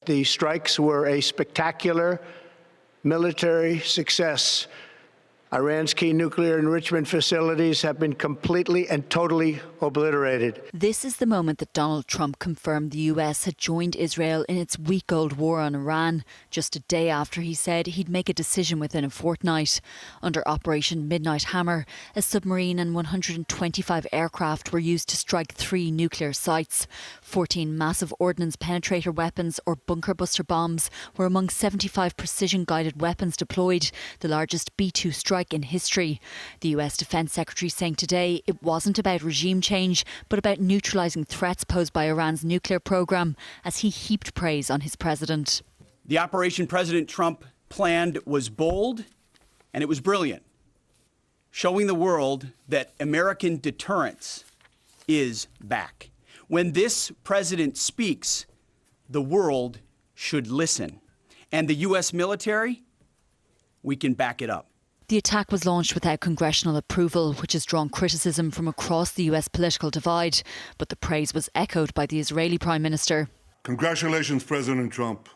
the strikes were a spectacular military success. Iran's key nuclear enrichment facilities have been completely and totally obliterated. This is the moment that Donald Trump confirmed the US had joined Israel in its week-old war on Iran, just a day after he said he'd make a decision within a fortnight. Under Operation Midnight Hammer, a submarine and 125 aircraft were used to strike 3 nuclear sites. 14 massive ordnance penetrator weapons or bunker buster bombs were among 75 precision-guided weapons deployed, the largest B-2 strike in history. The US Defence Secretary saying today it wasn't about regime change, but about neutralising threats posed by Iran's nuclear programme, as he heaped praise on his president. The operation President Trump planned was bold and it was brilliant, showing the world that American deterrence is back. When this president speaks, the world should listen. And the US military, we can back it up. The attack was launched without congressional approval, which has drawn criticism from across the US political divide. But the praise was echoed by the Israeli Prime Minister. Congratulations, President Trump.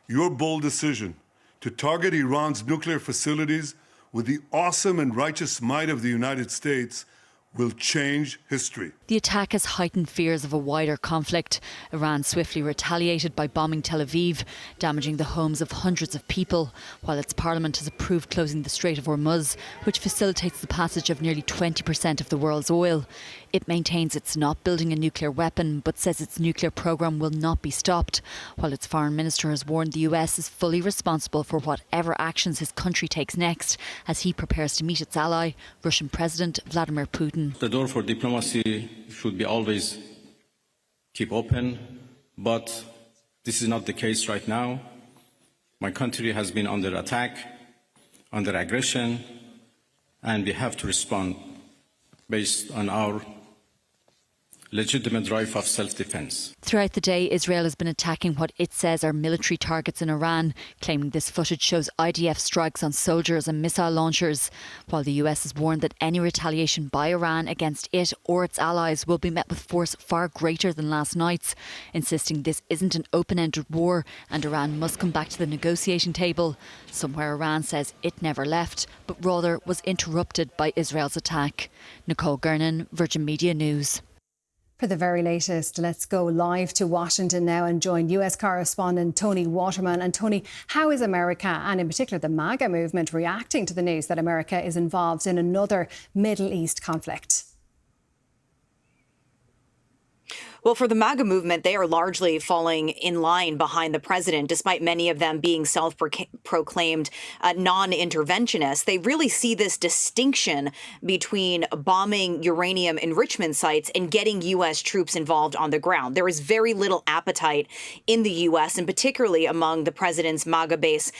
Your bold decision to target Iran's nuclear facilities with the awesome and righteous might of the United States will change history. The attack has heightened fears of a wider conflict. Iran swiftly retaliated by bombing Tel Aviv, damaging the homes of hundreds of people, while its parliament has approved closing the Strait of Hormuz, which facilitates the passage of nearly 20% of the world's oil. It maintains it's not building a nuclear weapon, but says its nuclear programme will not be stopped, while its foreign minister has warned the US is fully responsible for whatever actions his country takes next, as he prepares to meet its ally, Russian President Vladimir Putin. The door for diplomacy should be always keep open, but this is not the case right now. My country has been under attack, under aggression, and we have to respond based on our legitimate right of self-defense. Throughout the day, Israel has been attacking what it says are military targets in Iran, claiming this footage shows IDF strikes on soldiers and missile launchers, while the US has warned that any retaliation by Iran against it or its allies will be met with force far greater than last night's, insisting this isn't an open-ended war and Iran must come back to the negotiating table, somewhere Iran says it never left, but rather was interrupted by Israel's attack. Nicole Gernon, Virgin Media News. For the very latest, let's go live to Washington now and join US correspondent Toni Waterman. And Toni, how is America, and in particular the MAGA movement, reacting to the news that America is involved in another Middle East conflict? Well, for the MAGA movement, they are largely falling in line behind the president, despite many of them being self-proclaimed non-interventionists. They really see this distinction between bombing uranium enrichment sites and getting U.S. troops involved on the ground. There is very little appetite in the U.S., and particularly among the president's MAGA base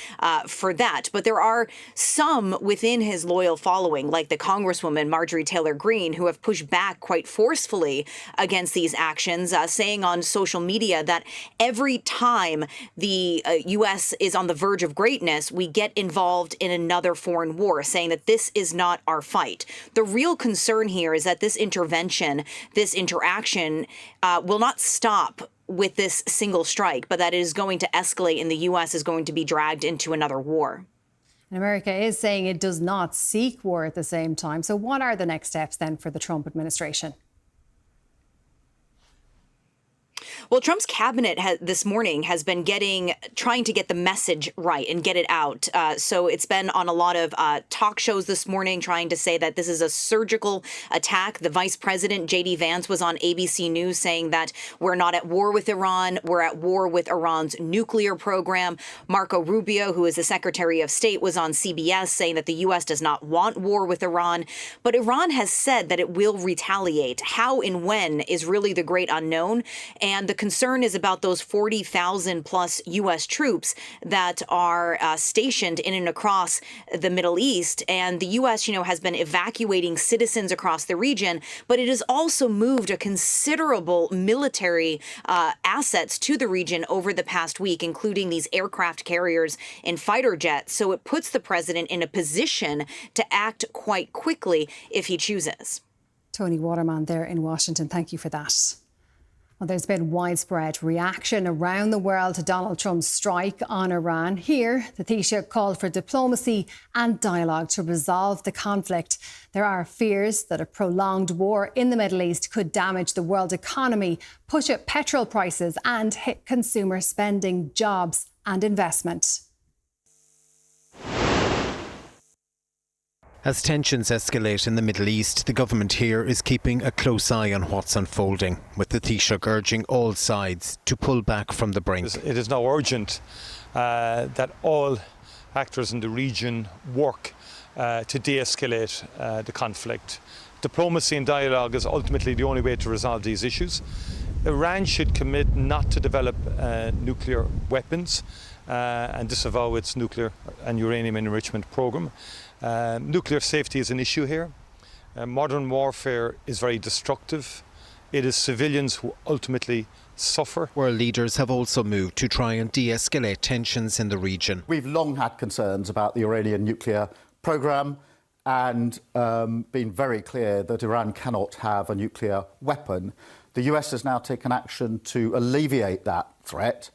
for that. But there are some within his loyal following, like the Congresswoman Marjorie Taylor Greene, who have pushed back quite forcefully against these actions, saying on social media that every time the U.S. is on the verge of greatness, we get involved in another foreign war, saying that this is not our fight. The real concern here is that this intervention, this interaction will not stop with this single strike, but that it is going to escalate and the U.S. is going to be dragged into another war. And America is saying it does not seek war at the same time. So what are the next steps then for the Trump administration? Well, Trump's cabinet this morning has been trying to get the message right and get it out. So it's been on a lot of talk shows this morning trying to say that this is a surgical attack. The vice president, J.D. Vance, was on ABC News saying that we're not at war with Iran. We're at war with Iran's nuclear program. Marco Rubio, who is the Secretary of State, was on CBS saying that the U.S. does not want war with Iran. But Iran has said that it will retaliate. How and when is really the great unknown. And the concern is about those 40,000 plus U.S. troops that are stationed in and across the Middle East. And the U.S., has been evacuating citizens across the region, but it has also moved a considerable military assets to the region over the past week, including these aircraft carriers and fighter jets. So it puts the president in a position to act quite quickly if he chooses. Toni Waterman there in Washington. Thank you for that. Well, there's been widespread reaction around the world to Donald Trump's strike on Iran. Here, the Taoiseach called for diplomacy and dialogue to resolve the conflict. There are fears that a prolonged war in the Middle East could damage the world economy, push up petrol prices and hit consumer spending, jobs and investment. As tensions escalate in the Middle East, the government here is keeping a close eye on what's unfolding, with the Taoiseach urging all sides to pull back from the brink. It is now urgent that all actors in the region work to de-escalate the conflict. Diplomacy and dialogue is ultimately the only way to resolve these issues. Iran should commit not to develop nuclear weapons and disavow its nuclear and uranium enrichment program. Nuclear safety is an issue here. Modern warfare is very destructive. It is civilians who ultimately suffer. World leaders have also moved to try and de-escalate tensions in the region. We've long had concerns about the Iranian nuclear programme and been very clear that Iran cannot have a nuclear weapon. The US has now taken action to alleviate that threat.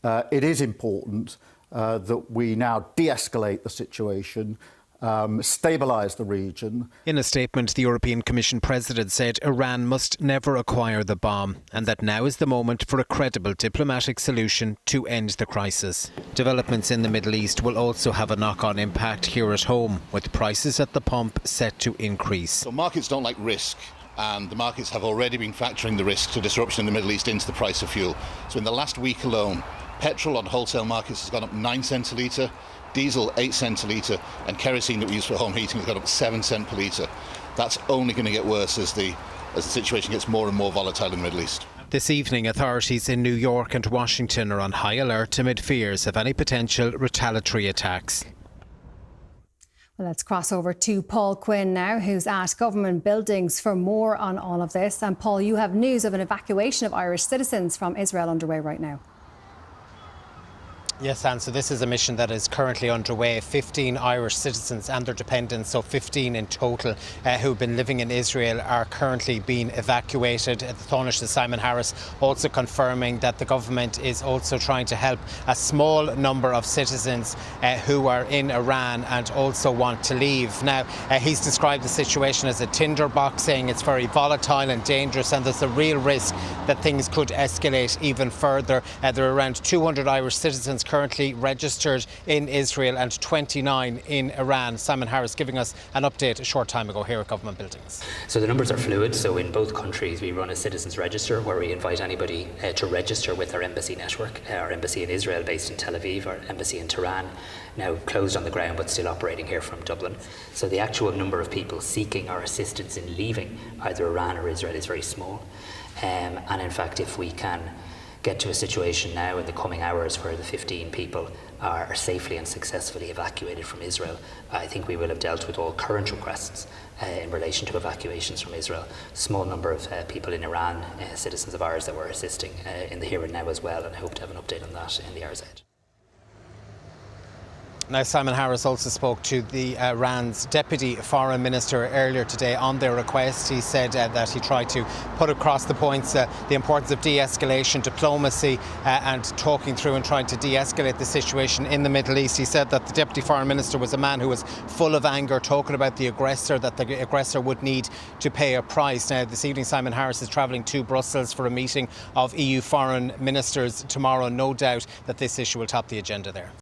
It is important that we now de-escalate the situation, stabilise the region. In a statement, the European Commission President said Iran must never acquire the bomb and that now is the moment for a credible diplomatic solution to end the crisis. Developments in the Middle East will also have a knock-on impact here at home, with prices at the pump set to increase. So markets don't like risk, and the markets have already been factoring the risk to disruption in the Middle East into the price of fuel. So in the last week alone, petrol on wholesale markets has gone up 9 cents a litre, diesel 8 cents a litre, and kerosene that we use for home heating has gone up 7 cents per litre. That's only going to get worse as the situation gets more and more volatile in the Middle East. This evening, authorities in New York and Washington are on high alert amid fears of any potential retaliatory attacks. Well, let's cross over to Paul Quinn now, who's at government buildings for more on all of this. And Paul, you have news of an evacuation of Irish citizens from Israel underway right now. Yes, Anne, so this is a mission that is currently underway. 15 Irish citizens and their dependents, so 15 in total, who've been living in Israel are currently being evacuated. The Taoiseach Simon Harris also confirming that the government is also trying to help a small number of citizens who are in Iran and also want to leave. Now, he's described the situation as a tinderbox, saying it's very volatile and dangerous and there's a real risk that things could escalate even further. There are around 200 Irish citizens currently registered in Israel and 29 in Iran. Simon Harris giving us an update a short time ago here at government buildings. So the numbers are fluid. So in both countries we run a citizens register where we invite anybody to register with our embassy network. Our embassy in Israel based in Tel Aviv, our embassy in Tehran, now closed on the ground but still operating here from Dublin. So the actual number of people seeking our assistance in leaving either Iran or Israel is very small. And in fact, if we can get to a situation now in the coming hours where the 15 people are safely and successfully evacuated from Israel, I think we will have dealt with all current requests in relation to evacuations from Israel. Small number of people in Iran, citizens of ours that we're assisting in the here and now as well, and I hope to have an update on that in the hours ahead. Now, Simon Harris also spoke to the Iran's Deputy Foreign Minister earlier today on their request. He said that he tried to put across the points the importance of de-escalation, diplomacy and talking through and trying to de-escalate the situation in the Middle East. He said that the Deputy Foreign Minister was a man who was full of anger, talking about the aggressor, that the aggressor would need to pay a price. Now, this evening, Simon Harris is travelling to Brussels for a meeting of EU foreign ministers tomorrow. No doubt that this issue will top the agenda there.